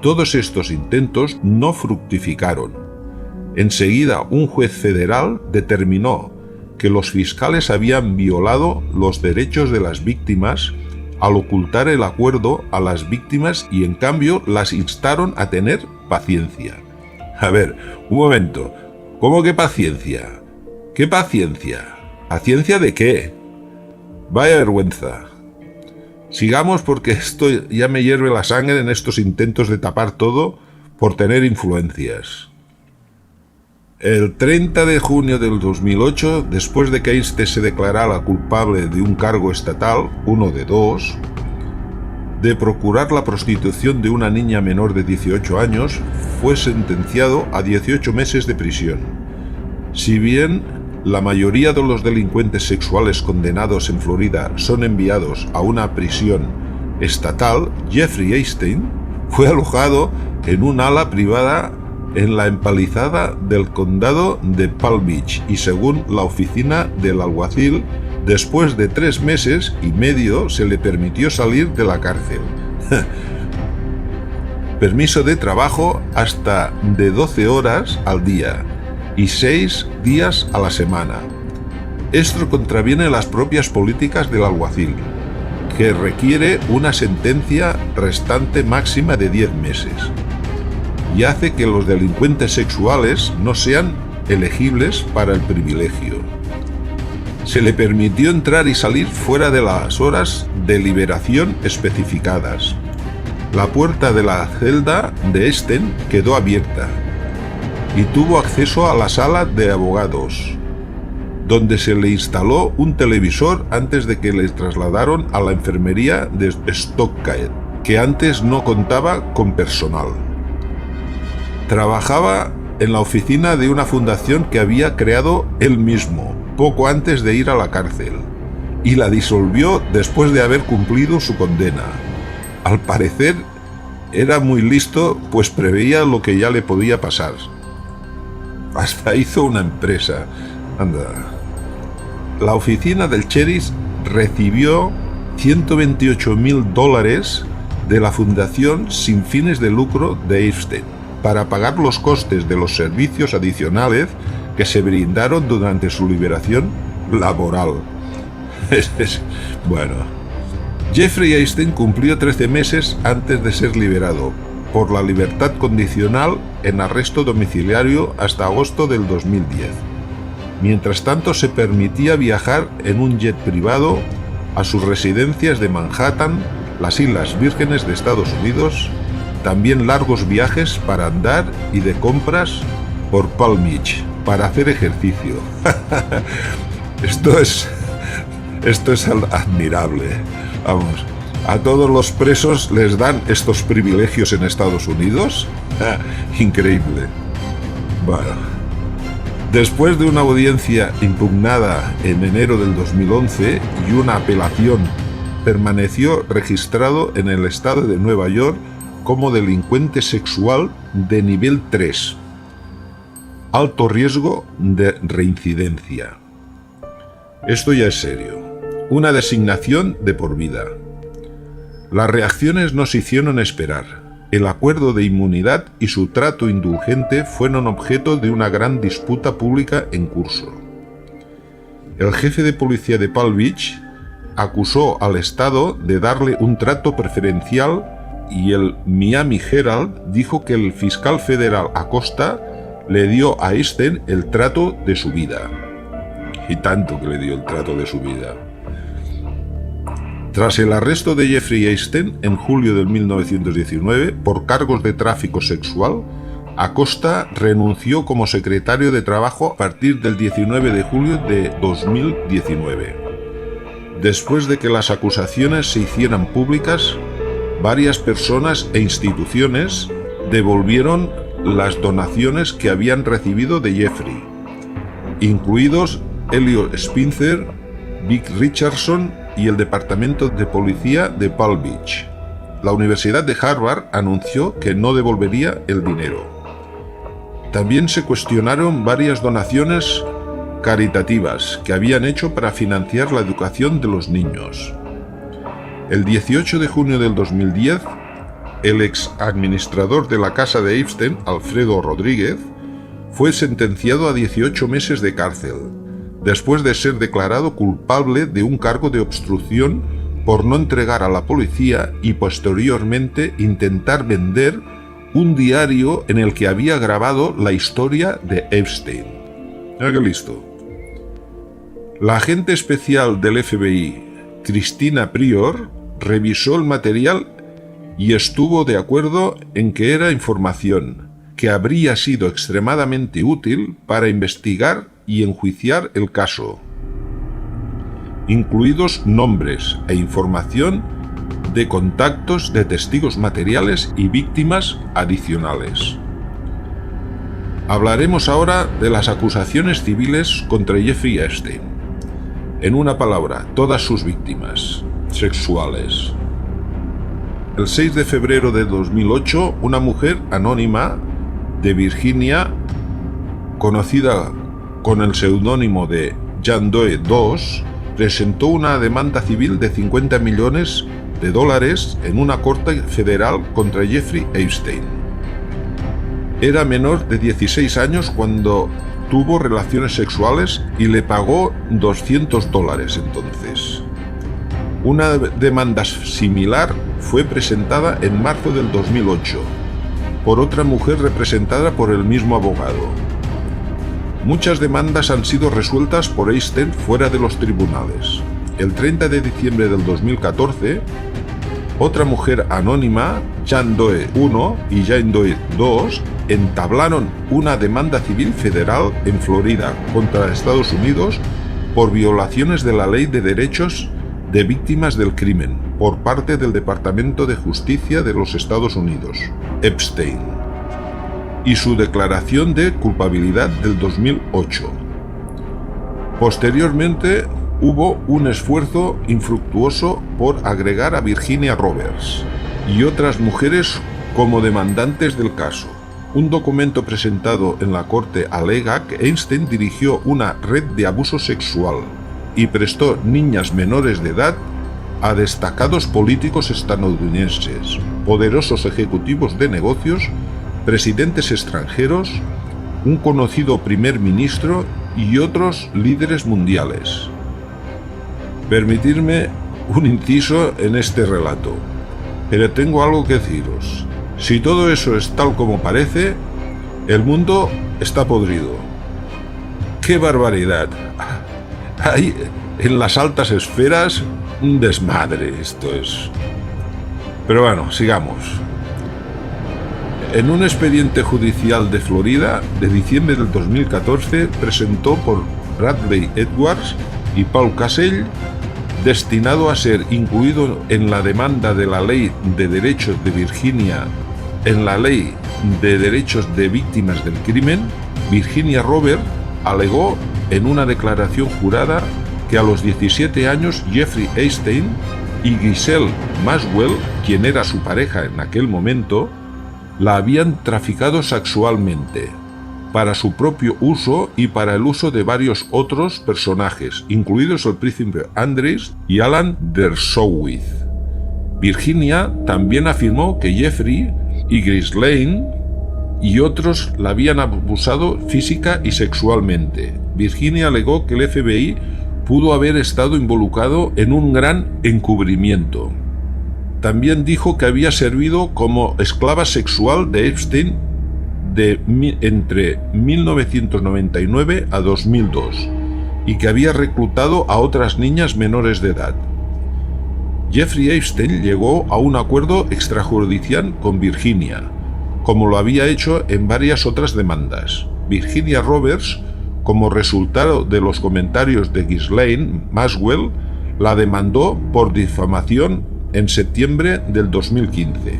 Todos estos intentos no fructificaron. Enseguida, un juez federal determinó que los fiscales habían violado los derechos de las víctimas al ocultar el acuerdo a las víctimas y en cambio las instaron a tener paciencia. A ver, un momento. ¿Cómo que paciencia? ¿Qué paciencia? ¿Paciencia de qué? Vaya vergüenza. Sigamos porque esto ya me hierve la sangre en estos intentos de tapar todo por tener influencias. El 30 de junio del 2008, después de que Epstein se declarara culpable de un cargo estatal, uno de 2, de procurar la prostitución de una niña menor de 18 años, fue sentenciado a 18 meses de prisión. Si bien la mayoría de los delincuentes sexuales condenados en Florida son enviados a una prisión estatal, Jeffrey Epstein fue alojado en un ala privada en la empalizada del condado de Palm Beach y, según la oficina del alguacil, después de 3 meses y medio se le permitió salir de la cárcel. Permiso de trabajo hasta de 12 horas al día y 6 días a la semana. Esto contraviene las propias políticas del alguacil, que requiere una sentencia restante máxima de 10 meses y hace que los delincuentes sexuales no sean elegibles para el privilegio. Se le permitió entrar y salir fuera de las horas de liberación especificadas. La puerta de la celda de Epstein quedó abierta y tuvo acceso a la sala de abogados, donde se le instaló un televisor antes de que le trasladaron a la enfermería de Stockade, que antes no contaba con personal. Trabajaba en la oficina de una fundación que había creado él mismo, poco antes de ir a la cárcel, y la disolvió después de haber cumplido su condena. Al parecer, era muy listo, pues preveía lo que ya le podía pasar. Hasta hizo una empresa. Anda. La oficina del sheriff recibió $128,000 de la fundación sin fines de lucro de Epstein para pagar los costes de los servicios adicionales que se brindaron durante su liberación laboral. Bueno, Jeffrey Epstein cumplió 13 meses antes de ser liberado por la libertad condicional en arresto domiciliario hasta agosto del 2010. Mientras tanto, se permitía viajar en un jet privado a sus residencias de Manhattan, las Islas Vírgenes de Estados Unidos, también largos viajes para andar y de compras por Palm Beach, para hacer ejercicio. Esto es admirable. Vamos, ¿a todos los presos les dan estos privilegios en Estados Unidos? Increíble. Bueno, después de una audiencia impugnada en enero del 2011 y una apelación, permaneció registrado en el estado de Nueva York como delincuente sexual de nivel 3. Alto riesgo de reincidencia. Esto ya es serio. Una designación de por vida. Las reacciones no se hicieron esperar. El acuerdo de inmunidad y su trato indulgente fueron objeto de una gran disputa pública en curso. El jefe de policía de Palm Beach acusó al Estado de darle un trato preferencial y el Miami Herald dijo que el fiscal federal Acosta le dio a Epstein el trato de su vida. y tanto que le dio el trato de su vida. Tras el arresto de Jeffrey Epstein en julio de 1919 por cargos de tráfico sexual, Acosta renunció como secretario de Trabajo a partir del 19 de julio de 2019. Después de que las acusaciones se hicieran públicas, varias personas e instituciones devolvieron las donaciones que habían recibido de Jeffrey, incluidos Elliot Spencer, Vic Richardson y el Departamento de Policía de Palm Beach. La Universidad de Harvard anunció que no devolvería el dinero. También se cuestionaron varias donaciones caritativas que habían hecho para financiar la educación de los niños. El 18 de junio del 2010, el ex administrador de la casa de Epstein, Alfredo Rodríguez, fue sentenciado a 18 meses de cárcel, después de ser declarado culpable de un cargo de obstrucción por no entregar a la policía y posteriormente intentar vender un diario en el que había grabado la historia de Epstein. Mira qué listo. La agente especial del FBI, Cristina Prior, revisó el material y estuvo de acuerdo en que era información que habría sido extremadamente útil para investigar y enjuiciar el caso, incluidos nombres e información de contactos de testigos materiales y víctimas adicionales. Hablaremos ahora de las acusaciones civiles contra Jeffrey Epstein. En una palabra, todas sus víctimas sexuales. El 6 de febrero de 2008, una mujer anónima de Virginia, conocida con el seudónimo de Jane Doe II, presentó una demanda civil de $50 millones en una corte federal contra Jeffrey Epstein. Era menor de 16 años cuando tuvo relaciones sexuales y le pagó $200 entonces. Una demanda similar fue presentada en marzo del 2008 por otra mujer representada por el mismo abogado. Muchas demandas han sido resueltas por Epstein fuera de los tribunales. El 30 de diciembre del 2014, otra mujer anónima, Jane Doe I y Jane Doe II, entablaron una demanda civil federal en Florida contra Estados Unidos por violaciones de la Ley de Derechos de Víctimas del Crimen por parte del Departamento de Justicia de los Estados Unidos, Epstein, y su declaración de culpabilidad del 2008. Posteriormente, hubo un esfuerzo infructuoso por agregar a Virginia Roberts y otras mujeres como demandantes del caso. Un documento presentado en la corte alega que Epstein dirigió una red de abuso sexual y prestó niñas menores de edad a destacados políticos estadounidenses, poderosos ejecutivos de negocios, presidentes extranjeros, un conocido primer ministro y otros líderes mundiales. Permitidme un inciso en este relato, pero tengo algo que deciros. Si todo eso es tal como parece, el mundo está podrido. ¡Qué barbaridad! Hay en las altas esferas un desmadre, esto es. Pero bueno, sigamos. En un expediente judicial de Florida de diciembre del 2014 presentó por Bradley Edwards y Paul Casey, destinado a ser incluido en la demanda de la Ley de Derechos de Virginia, en la Ley de Derechos de Víctimas del Crimen, Virginia Roberts alegó en una declaración jurada que a los 17 años Jeffrey Epstein y Ghislaine Maxwell, quien era su pareja en aquel momento, la habían traficado sexualmente para su propio uso y para el uso de varios otros personajes, incluidos el príncipe Andrews y Alan Dershowitz. Virginia también afirmó que Jeffrey y Ghislaine y otros la habían abusado física y sexualmente. Virginia alegó que el FBI pudo haber estado involucrado en un gran encubrimiento. También dijo que había servido como esclava sexual de Epstein entre 1999 a 2002 y que había reclutado a otras niñas menores de edad. Jeffrey Epstein llegó a un acuerdo extrajudicial con Virginia, como lo había hecho en varias otras demandas. Virginia Roberts, como resultado de los comentarios de Ghislaine Maxwell, la demandó por difamación en septiembre del 2015.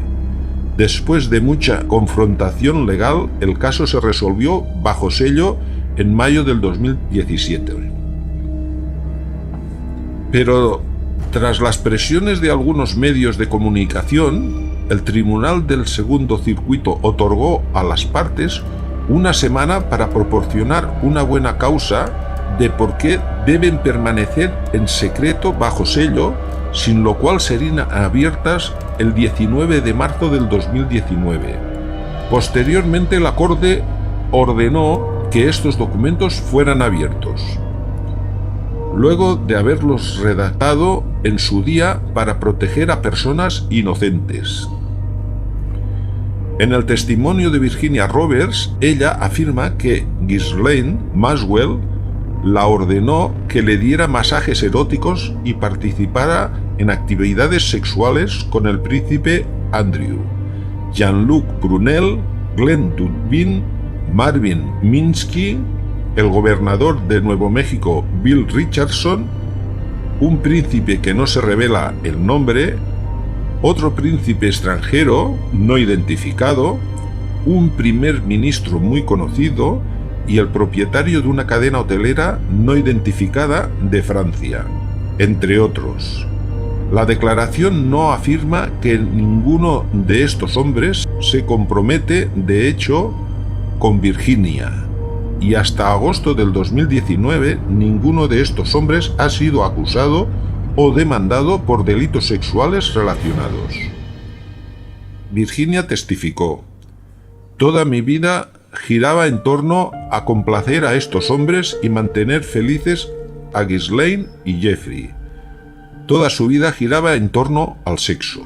Después de mucha confrontación legal, el caso se resolvió bajo sello en mayo del 2017. Pero tras las presiones de algunos medios de comunicación, el Tribunal del Segundo Circuito otorgó a las partes una semana para proporcionar una buena causa de por qué deben permanecer en secreto bajo sello, sin lo cual serían abiertas el 19 de marzo del 2019. Posteriormente, la Corte ordenó que estos documentos fueran abiertos, luego de haberlos redactado en su día para proteger a personas inocentes. En el testimonio de Virginia Roberts, ella afirma que Ghislaine Maxwell la ordenó que le diera masajes eróticos y participara en actividades sexuales con el príncipe Andrew, Jean-Luc Brunel, Glenn Dudvin, Marvin Minsky, el gobernador de Nuevo México Bill Richardson, un príncipe que no se revela el nombre, otro príncipe extranjero no identificado, un primer ministro muy conocido y el propietario de una cadena hotelera no identificada de Francia, entre otros. La declaración no afirma que ninguno de estos hombres se compromete, de hecho, con Virginia, y hasta agosto del 2019 ninguno de estos hombres ha sido acusado o demandado por delitos sexuales relacionados. Virginia testificó: «Toda mi vida giraba en torno a complacer a estos hombres y mantener felices a Ghislaine y Jeffrey. Toda su vida giraba en torno al sexo».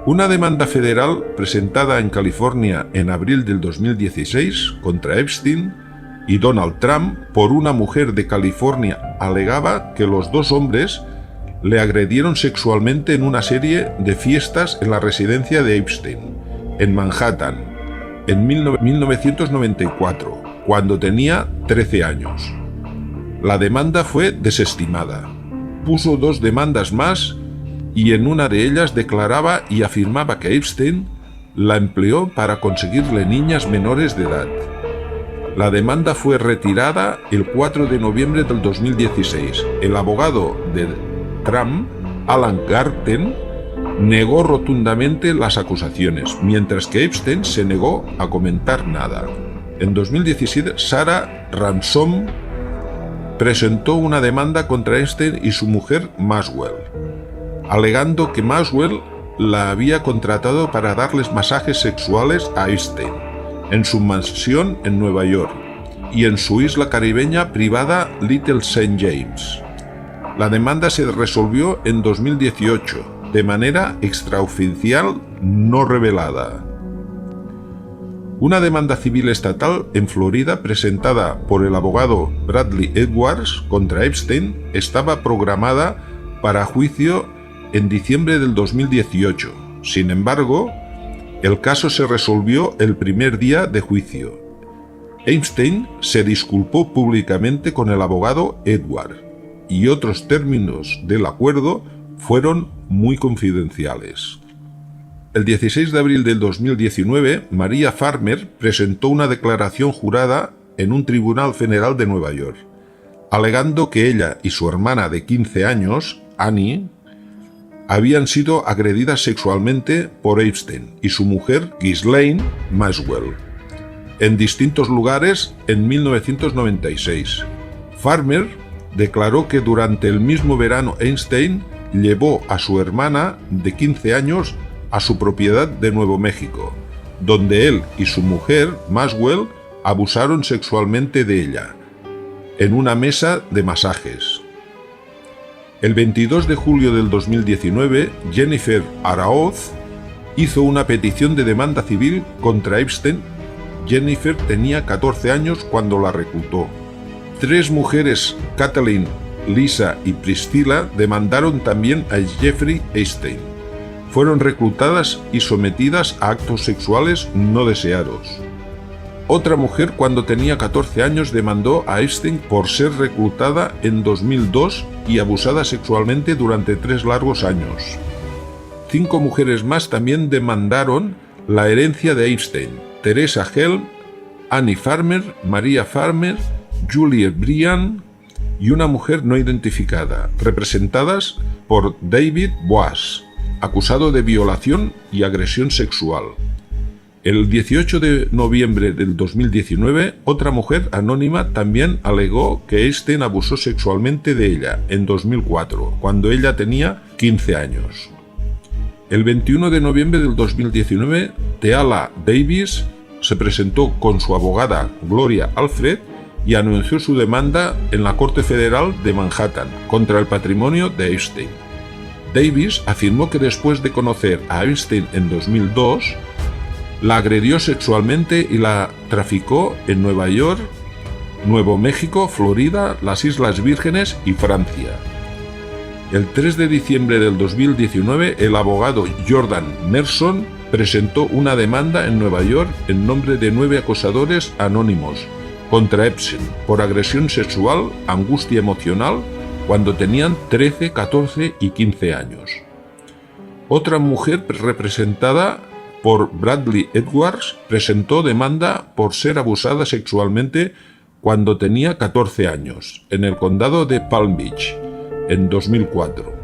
Una demanda federal presentada en California en abril del 2016 contra Epstein y Donald Trump por una mujer de California alegaba que los dos hombres le agredieron sexualmente en una serie de fiestas en la residencia de Epstein, en Manhattan, en 1994, cuando tenía 13 años. La demanda fue desestimada. Puso dos demandas más y en una de ellas declaraba y afirmaba que Epstein la empleó para conseguirle niñas menores de edad. La demanda fue retirada el 4 de noviembre del 2016. El abogado de Trump, Alan Garten, negó rotundamente las acusaciones, mientras que Epstein se negó a comentar nada. En 2017, Sarah Ransom presentó una demanda contra Epstein y su mujer Maxwell, alegando que Maxwell la había contratado para darles masajes sexuales a Epstein en su mansión en Nueva York y en su isla caribeña privada Little St. James. La demanda se resolvió en 2018 de manera extraoficial no revelada. Una demanda civil estatal en Florida presentada por el abogado Bradley Edwards contra Epstein estaba programada para juicio en diciembre del 2018. Sin embargo, el caso se resolvió el primer día de juicio. Epstein se disculpó públicamente con el abogado Edwards y otros términos del acuerdo fueron muy confidenciales. El 16 de abril del 2019, Maria Farmer presentó una declaración jurada en un tribunal federal de Nueva York, alegando que ella y su hermana de 15 años, Annie, habían sido agredidas sexualmente por Epstein y su mujer, Ghislaine Maxwell, en distintos lugares en 1996. Farmer declaró que durante el mismo verano Epstein llevó a su hermana de 15 años a su propiedad de Nuevo México, donde él y su mujer, Maxwell, abusaron sexualmente de ella, en una mesa de masajes. El 22 de julio del 2019, Jennifer Araoz hizo una petición de demanda civil contra Epstein. Jennifer tenía 14 años cuando la reclutó. 3 mujeres, Kathleen, Lisa y Priscilla, demandaron también a Jeffrey Epstein. Fueron reclutadas y sometidas a actos sexuales no deseados. Otra mujer, cuando tenía 14 años, demandó a Epstein por ser reclutada en 2002 y abusada sexualmente durante 3 largos años. 5 mujeres más también demandaron la herencia de Epstein: Teresa Helm, Annie Farmer, Maria Farmer, Julie Brian y una mujer no identificada, representadas por David Boaz, acusado de violación y agresión sexual. El 18 de noviembre del 2019, otra mujer anónima también alegó que Epstein abusó sexualmente de ella en 2004, cuando ella tenía 15 años. El 21 de noviembre del 2019, Teala Davis se presentó con su abogada Gloria Alfred y anunció su demanda en la Corte Federal de Manhattan contra el patrimonio de Epstein. Davis afirmó que después de conocer a Epstein en 2002, la agredió sexualmente y la traficó en Nueva York, Nuevo México, Florida, las Islas Vírgenes y Francia. El 3 de diciembre del 2019, el abogado Jordan Merson presentó una demanda en Nueva York en nombre de 9 acosadores anónimos contra Epstein por agresión sexual, angustia emocional, cuando tenían 13, 14 y 15 años. Otra mujer representada por Bradley Edwards presentó demanda por ser abusada sexualmente cuando tenía 14 años, en el condado de Palm Beach, en 2004.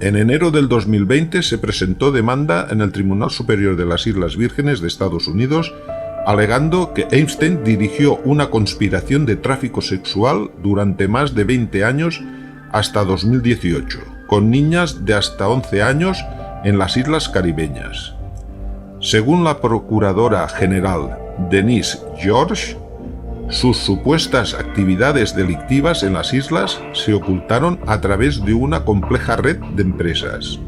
En enero del 2020 se presentó demanda en el Tribunal Superior de las Islas Vírgenes de Estados Unidos, alegando que Epstein dirigió una conspiración de tráfico sexual durante más de 20 años hasta 2018, con niñas de hasta 11 años en las islas caribeñas. Según la Procuradora General Denise George, sus supuestas actividades delictivas en las islas se ocultaron a través de una compleja red de empresas.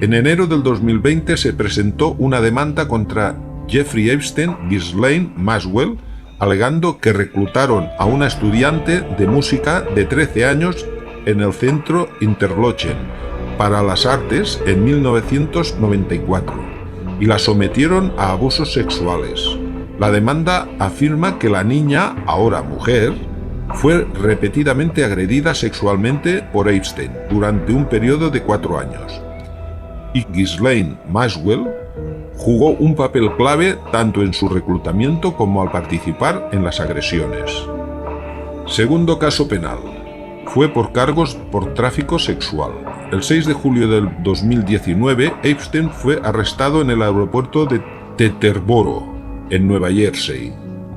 En enero del 2020 se presentó una demanda contra Jeffrey Epstein y Ghislaine Maxwell, alegando que reclutaron a una estudiante de música de 13 años en el Centro Interlochen para las Artes en 1994 y la sometieron a abusos sexuales. La demanda afirma que la niña, ahora mujer, fue repetidamente agredida sexualmente por Epstein durante un periodo de 4 años. Y Ghislaine Maxwell jugó un papel clave tanto en su reclutamiento como al participar en las agresiones. Segundo caso penal. Fue por cargos por tráfico sexual. El 6 de julio del 2019, Epstein fue arrestado en el aeropuerto de Teterboro, en Nueva Jersey,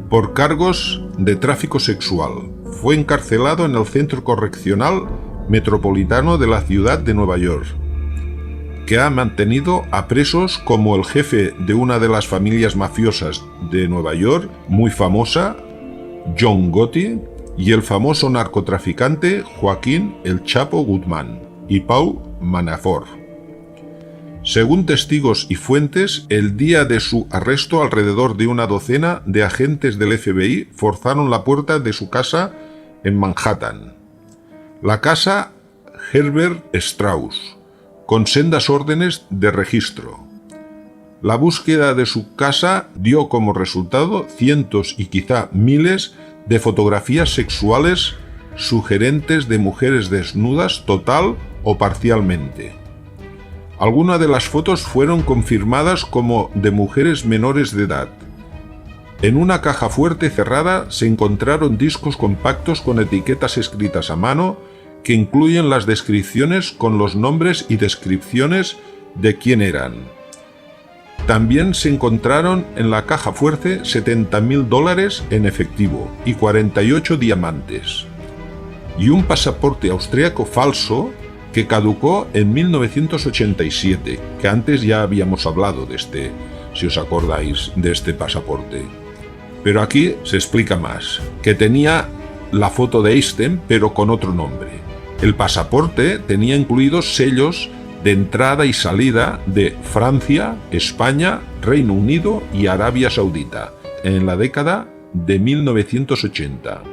por cargos de tráfico sexual. Fue encarcelado en el Centro Correccional Metropolitano de la ciudad de Nueva York, que ha mantenido a presos como el jefe de una de las familias mafiosas de Nueva York, muy famosa, John Gotti, y el famoso narcotraficante Joaquín El Chapo Guzmán y Paul Manafort. Según testigos y fuentes, el día de su arresto, alrededor de una docena de agentes del FBI forzaron la puerta de su casa en Manhattan, la casa Herbert Strauss, con sendas órdenes de registro. La búsqueda de su casa dio como resultado cientos y quizá miles de fotografías sexuales sugerentes de mujeres desnudas total o parcialmente. Algunas de las fotos fueron confirmadas como de mujeres menores de edad. En una caja fuerte cerrada se encontraron discos compactos con etiquetas escritas a mano que incluyen las descripciones con los nombres y descripciones de quién eran. También se encontraron en la caja fuerte $70.000 en efectivo y 48 diamantes, y un pasaporte austríaco falso que caducó en 1987, que antes ya habíamos hablado de este, si os acordáis, de este pasaporte. Pero aquí se explica más, que tenía la foto de Epstein, pero con otro nombre. El pasaporte tenía incluidos sellos de entrada y salida de Francia, España, Reino Unido y Arabia Saudita en la década de 1980.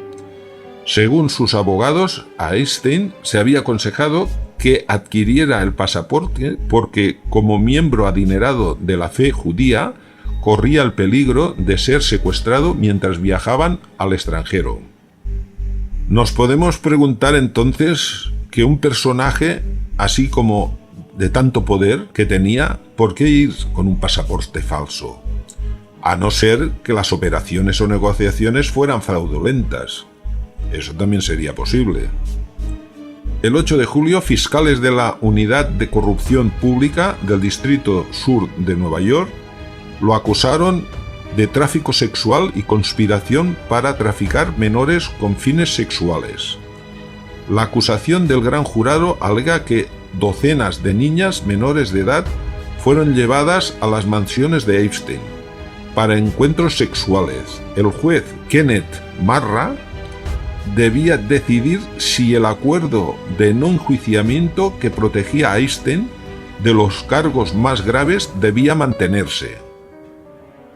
Según sus abogados, a Epstein se había aconsejado que adquiriera el pasaporte porque, como miembro adinerado de la fe judía, corría el peligro de ser secuestrado mientras viajaban al extranjero. Nos podemos preguntar entonces que un personaje, así como de tanto poder que tenía, ¿por qué ir con un pasaporte falso? A no ser que las operaciones o negociaciones fueran fraudulentas. Eso también sería posible. El 8 de julio, fiscales de la Unidad de Corrupción Pública del Distrito Sur de Nueva York lo acusaron de tráfico sexual y conspiración para traficar menores con fines sexuales. La acusación del gran jurado alega que docenas de niñas menores de edad fueron llevadas a las mansiones de Epstein para encuentros sexuales. El juez Kenneth Marra debía decidir si el acuerdo de no enjuiciamiento que protegía a Epstein de los cargos más graves debía mantenerse.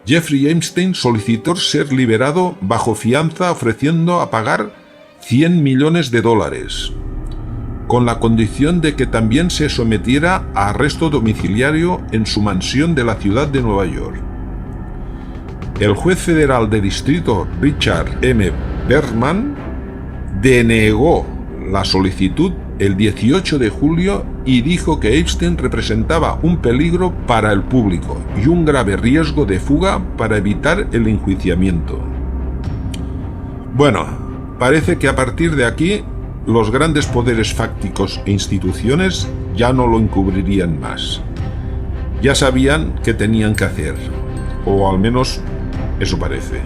Jeffrey Epstein solicitó ser liberado bajo fianza ofreciendo a pagar $100 millones, con la condición de que también se sometiera a arresto domiciliario en su mansión de la ciudad de Nueva York. El juez federal de distrito Richard M. Berman denegó la solicitud el 18 de julio y dijo que Epstein representaba un peligro para el público y un grave riesgo de fuga para evitar el enjuiciamiento. Bueno, parece que a partir de aquí los grandes poderes fácticos e instituciones ya no lo encubrirían más. Ya sabían qué tenían que hacer, o al menos eso parece.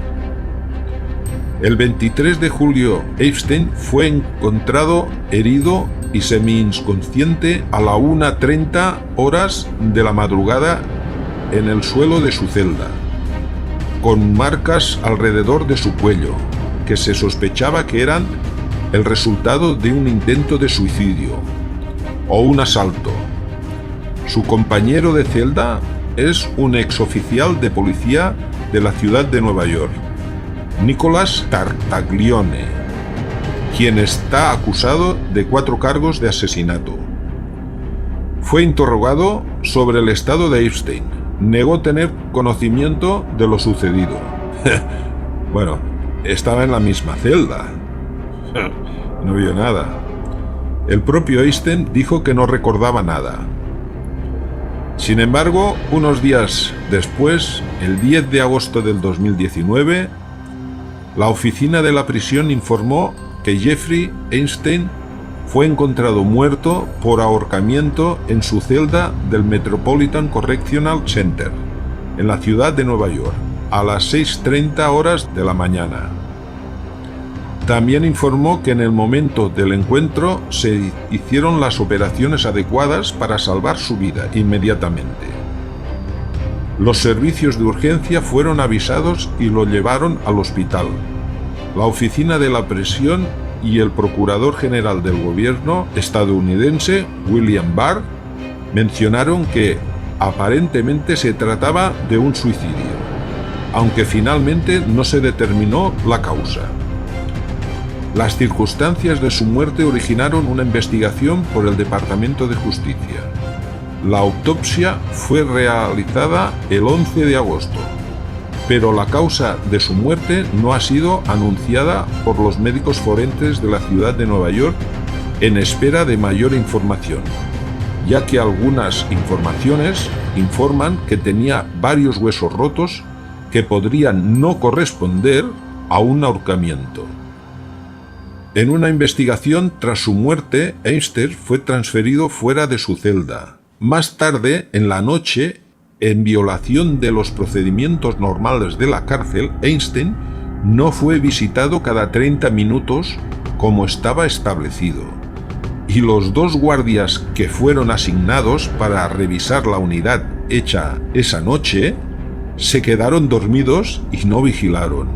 El 23 de julio, Epstein fue encontrado herido y semi-inconsciente a la 1:30 horas de la madrugada en el suelo de su celda, con marcas alrededor de su cuello, que se sospechaba que eran el resultado de un intento de suicidio o un asalto. Su compañero de celda es un exoficial de policía de la ciudad de Nueva York, Nicholas Tartaglione, quien está acusado de 4 cargos de asesinato. Fue interrogado sobre el estado de Epstein. Negó tener conocimiento de lo sucedido. Bueno, estaba en la misma celda. No vio nada. El propio Epstein dijo que no recordaba nada. Sin embargo, unos días después, el 10 de agosto del 2019, la oficina de la prisión informó que Jeffrey Epstein fue encontrado muerto por ahorcamiento en su celda del Metropolitan Correctional Center, en la ciudad de Nueva York, a las 6:30 horas de la mañana. También informó que en el momento del encuentro se hicieron las operaciones adecuadas para salvar su vida inmediatamente. Los servicios de urgencia fueron avisados y lo llevaron al hospital. La oficina de la prisión y el procurador general del gobierno estadounidense, William Barr, mencionaron que aparentemente se trataba de un suicidio, aunque finalmente no se determinó la causa. Las circunstancias de su muerte originaron una investigación por el Departamento de Justicia. La autopsia fue realizada el 11 de agosto, pero la causa de su muerte no ha sido anunciada por los médicos forenses de la ciudad de Nueva York en espera de mayor información, ya que algunas informaciones informan que tenía varios huesos rotos que podrían no corresponder a un ahorcamiento. En una investigación tras su muerte, Epstein fue transferido fuera de su celda. Más tarde, en la noche, en violación de los procedimientos normales de la cárcel, Epstein no fue visitado cada 30 minutos como estaba establecido, y los 2 guardias que fueron asignados para revisar la unidad hecha esa noche se quedaron dormidos y no vigilaron.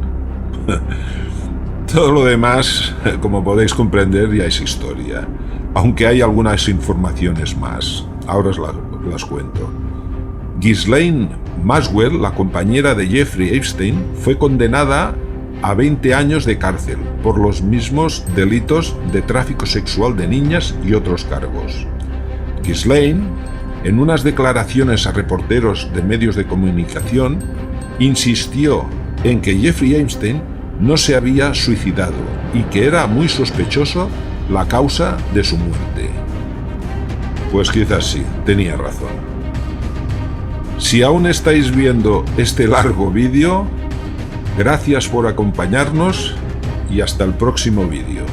Todo lo demás, como podéis comprender, ya es historia, aunque hay algunas informaciones más. Ahora os las cuento. Ghislaine Maxwell, la compañera de Jeffrey Epstein, fue condenada a 20 años de cárcel por los mismos delitos de tráfico sexual de niñas y otros cargos. Ghislaine, en unas declaraciones a reporteros de medios de comunicación, insistió en que Jeffrey Epstein no se había suicidado y que era muy sospechoso la causa de su muerte. Pues quizás sí, tenía razón. Si aún estáis viendo este largo vídeo, gracias por acompañarnos y hasta el próximo vídeo.